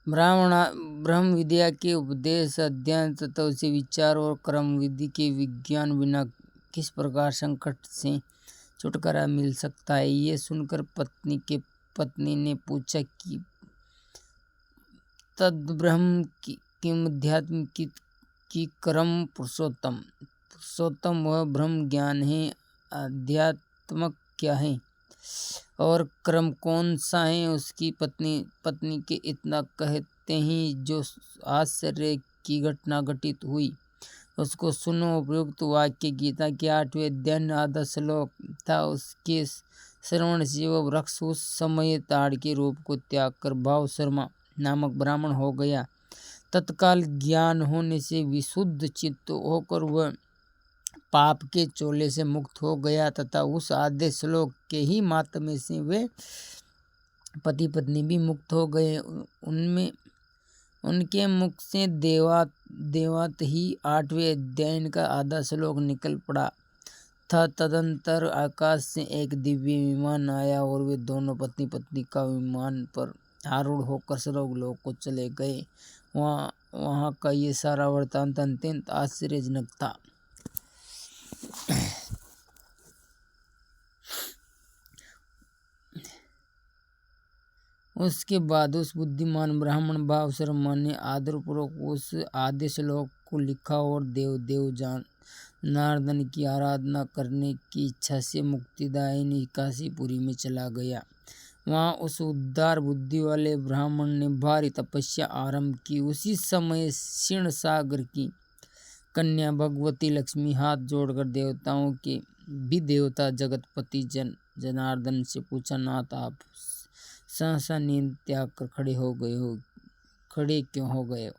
ब्रह्म विद्या के उपदेश, अध्ययन तथा उसे विचार और कर्म विधि के विज्ञान बिना किस प्रकार संकट से छुटकारा मिल सकता है। ये सुनकर पत्नी ने पूछा कि तद ब्रह्म किमध्यात्म की कर्म पुरुषोत्तम वह ब्रह्म ज्ञान है, अध्यात्मक क्या है और कर्म कौन सा है। उसकी पत्नी के इतना कहते ही जो आश्चर्य की घटना घटित हुई उसको सुनो। उपयुक्त वाक्य गीता के 8वें अध्याय आधा श्लोक था। उसके श्रवण से वह वृक्ष उस समय ताड़ के रूप को त्याग कर भाव शर्मा नामक ब्राह्मण हो गया। तत्काल ज्ञान होने से विशुद्ध चित्त होकर वह पाप के चोले से मुक्त हो गया तथा उस आधे श्लोक के ही मातम्य से वे पति पत्नी भी मुक्त हो गए। उनके मुख से देवात ही 8वें अध्याय का आधा श्लोक निकल पड़ा था। तदंतर आकाश से एक दिव्य विमान आया और वे दोनों पत्नी पत्नी का विमान पर आरूढ़ होकर स्वर्गलोक को चले गए। वहाँ का ये सारा वृत्तांत अत्यंत आश्चर्यजनक था। उसके बाद उस बुद्धिमान ब्राह्मण भाव शर्मा ने आदरपूर्वक उस आधे श्लोक को लिखा और देव जनार्दन की आराधना करने की इच्छा से मुक्तिदायिनी काशीपुरी में चला गया। वहाँ उस उदार बुद्धि वाले ब्राह्मण ने भारी तपस्या आरंभ की। उसी समय क्षीण सागर की कन्या भगवती लक्ष्मी हाथ जोड़कर देवताओं के भी देवता जगतपति जनार्दन से पूछा, नाथ आप सहसा नींद त्याग कर खड़े क्यों हो गए हो?